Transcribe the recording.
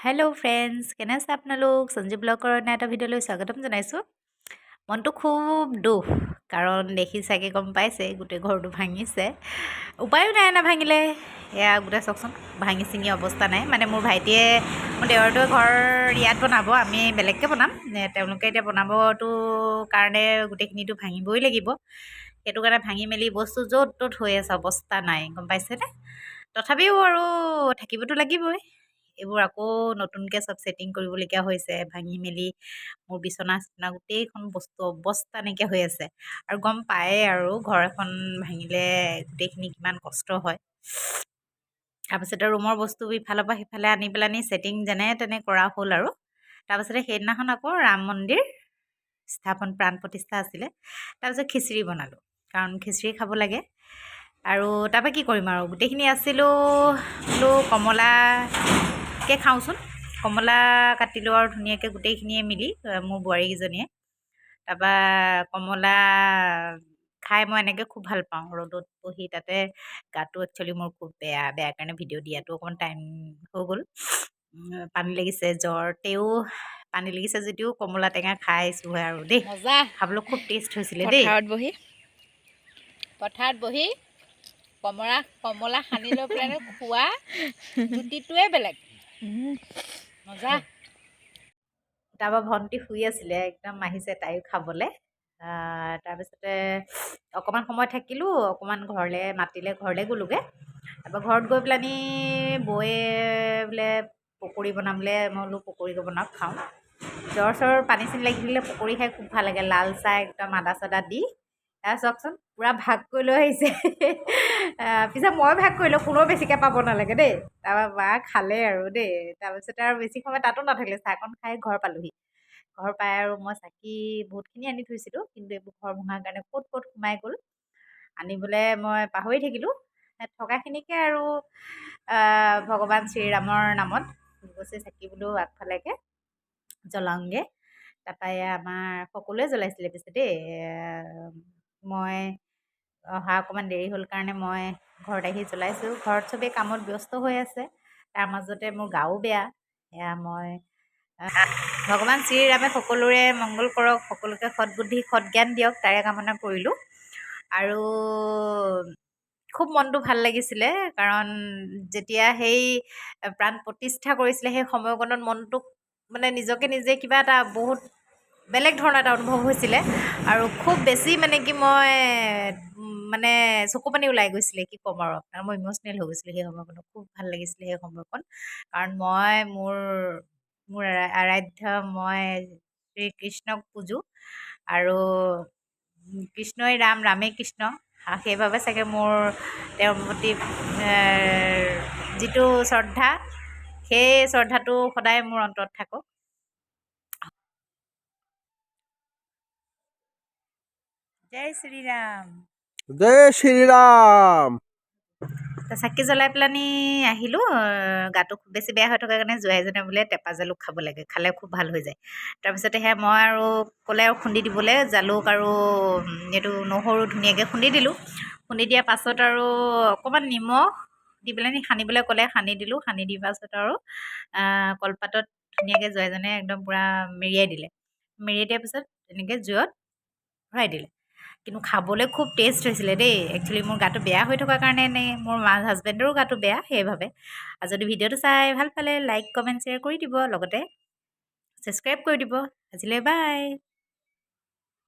Hello' friends, কেনে আছে আপোনালোক? সঞ্জীৱ ব্লগৰ অন্য এটা ভিডিঅ'লৈ স্বাগতম জনাইছোঁ। মনটো খুব দুখ, কাৰণ দেখি চাগে গম পাইছে গোটেই ঘৰটো ভাঙিছে। উপায়ো নাই, নাভাঙিলে এয়া গোটেই চাওকচোন, ভাঙি চিঙি অৱস্থা নাই। মানে মোৰ ভাইটিয়ে, মোৰ দেৱৰটোৱে ঘৰ ইয়াত বনাব, আমি বেলেগকৈ বনাম। তেওঁলোকে এতিয়া বনাবতো কাৰণে গোটেইখিনিতো ভাঙিবই লাগিব। সেইটো কাৰণে ভাঙি মেলি বস্তু য'ত ত'ত হৈ আছে, অৱস্থা নাই, গম পাইছেনে? তথাপিও আৰু থাকিবতো লাগিবই। এইবোৰ আকৌ নতুনকৈ চব ছেটিং কৰিবলগীয়া হৈছে, ভাঙি মেলি মোৰ বিচনা চিচনা গোটেইখন বস্তু অৱস্থা নাইকিয়া হৈ আছে। আৰু গম পায়ে আৰু ঘৰ এখন ভাঙিলে গোটেইখিনি কিমান কষ্ট হয়। তাৰপিছতে ৰুমৰ বস্তু ইফালৰ পৰা সিফালে আনি পেলানি ছেটিং যেনে তেনে কৰা হ'ল আৰু। তাৰপিছতে সেইদিনাখন আকৌ ৰাম মন্দিৰ স্থাপন প্ৰাণ প্ৰতিষ্ঠা আছিলে। তাৰপিছত খিচিৰি বনালোঁ, কাৰণ খিচিৰি খাব লাগে। আৰু তাৰপৰা কি কৰিম আৰু, গোটেইখিনি আছিলোঁ বোলো কমলাকে খাওঁচোন। কমলা কাটিলোঁ আৰু ধুনীয়াকৈ গোটেইখিনিয়ে মিলি, মোৰ বোৱাৰীকেইজনীয়ে। তাৰপৰা কমলা খাই মই এনেকৈ খুব ভাল পাওঁ, ৰ'দত বহি। তাতে গাটো একচুৱেলি মোৰ খুব বেয়া কাৰণে ভিডিঅ' দিয়াটো অকণমান টাইম হৈ গ'ল। পানী লাগিছে, জ্বৰ, তেও পানী লাগিছে যদিও কমলা টেঙা খাইছোঁহে আৰু দেই। মজা খাবলৈ খুব টেষ্ট হৈছিলে দেই। পথাৰত বহি কমলা সানি লৈ পেলাই খোৱা জুতিটোৱে বেলেগ। মজা। তাৰপৰা ভণ্টি শুই আছিলে, একদম আহিছে তাইও খাবলৈ। তাৰপিছতে অকণমান সময় থাকিলোঁ, অকণমান ঘৰলৈ মাতিলে, ঘৰলৈ গ'লোগৈ। তাৰপৰা ঘৰত গৈ পেলানি বৌয়ে বোলে পকৰি বনাবলৈ, মই বোলো পকৰিকে বনাওক খাওঁ। জ্বৰ চৰ পানী চানী লাগি থাকিলে পকৰি খাই খুব ভাল লাগে, লাল চাহ একদম আদা চাদা দি। চাওকচোন পূৰা ভাগ কৰি লৈ আহিছে। পিছে মই ভাগ কৰিলোঁ, কোনেও বেছিকৈ পাব নালাগে দেই। তাৰপৰা মা খালে আৰু দেই। তাৰপিছতে আৰু বেছি সময় তাতো নাথাকিলে, চাহকণ খাই ঘৰ পালোহি। ঘৰ পাই আৰু মই চাকি বহুতখিনি আনি থৈছিলোঁ, কিন্তু এইবোৰ ঘৰ ভঙাৰ কাৰণে ক'ত সোমাই গ'ল। আনিবলৈ মই পাহৰি থাকিলোঁ। থকাখিনিকে আৰু ভগৱান শ্ৰীৰামৰ নামত গছে চাকি বোলো আগফালেকে জ্বলাওঁগৈ। তাৰপৰা আমাৰ সকলোৱে জ্বলাইছিলে পিছে দেই। মই অহা অকণমান দেৰি হ'ল কাৰণে মই ঘৰত আহি জ্বলাইছোঁ। ঘৰত চবেই কামত ব্যস্ত হৈ আছে, তাৰ মাজতে মোৰ গাও বেয়া। এয়া মই ভগৱান শ্ৰীৰামে সকলোৰে মংগল কৰক, সকলোকে সৎবুদ্ধি সৎজ্ঞান দিয়ক, তাৰে কামনা কৰিলোঁ। আৰু খুব মনটো ভাল লাগিছিলে, কাৰণ যেতিয়া সেই প্ৰাণ প্ৰতিষ্ঠা কৰিছিলে সেই সময়কণত মনটোক মানে নিজকে নিজে কিবা এটা বহুত বেলেগ ধৰণৰ এটা অনুভৱ হৈছিলে। আৰু খুব বেছি মানে কি মই মানে চকু পানী ওলাই গৈছিলে, কি ক'ম আৰু আপোনাৰ, মই ইম'চনেল হৈ গৈছিলোঁ সেই সময়কণত। খুব ভাল লাগিছিলে সেই সময়কণ, কাৰণ মই মোৰ আৰাধ্য মই শ্ৰীকৃষ্ণক পূজোঁ। আৰু কৃষ্ণই ৰাম, ৰামেই কৃষ্ণ। সেইবাবে চাগে মোৰ তেওঁৰ প্ৰতি যিটো শ্ৰদ্ধা, সেই শ্ৰদ্ধাটো সদায় মোৰ অন্তৰত থাকক। জয় শ্ৰীৰাম। জয় শ্ৰীৰাম। চাকি জ্বলাই পেলানি আহিলোঁ। গাটো খুব বেছি বেয়া হৈ থকাৰ কাৰণে জোৱাইজনে বোলে টেপা জালুক খাব লাগে, খালে খুব ভাল হৈ যায়। তাৰপিছতে সেয়া মই আৰু ক'লে আৰু খুন্দি দিবলৈ জালুক আৰু এইটো নহৰু ধুনীয়াকৈ খুন্দি দিলোঁ। খুন্দি দিয়াৰ পাছত আৰু অকণমান নিমখ দি পেলানি সানিবলৈ ক'লে, সানি দিলোঁ। সানি দি পাছত আৰু কলপাতত ধুনীয়াকৈ জোৱাইজনে একদম পূৰা মেৰিয়াই দিলে। মেৰিয়াই দিয়াৰ পিছত তেনেকৈ জুইত ভৰাই দিলে। কিন্তু খাবলৈ খুব টেষ্ট হৈছিলে দেই। একচুৱেলি মোৰ গাটো বেয়া হৈ থকাৰ কাৰণে নে মোৰ হাজবেণ্ডৰো গাটো বেয়া, সেইবাবে। আৰু যদি ভিডিঅ'টো চাই ভাল পালে লাইক কমেণ্ট শ্বেয়াৰ কৰি দিব, লগতে ছাবস্ক্ৰাইব কৰি দিব। আজিলৈ বাই।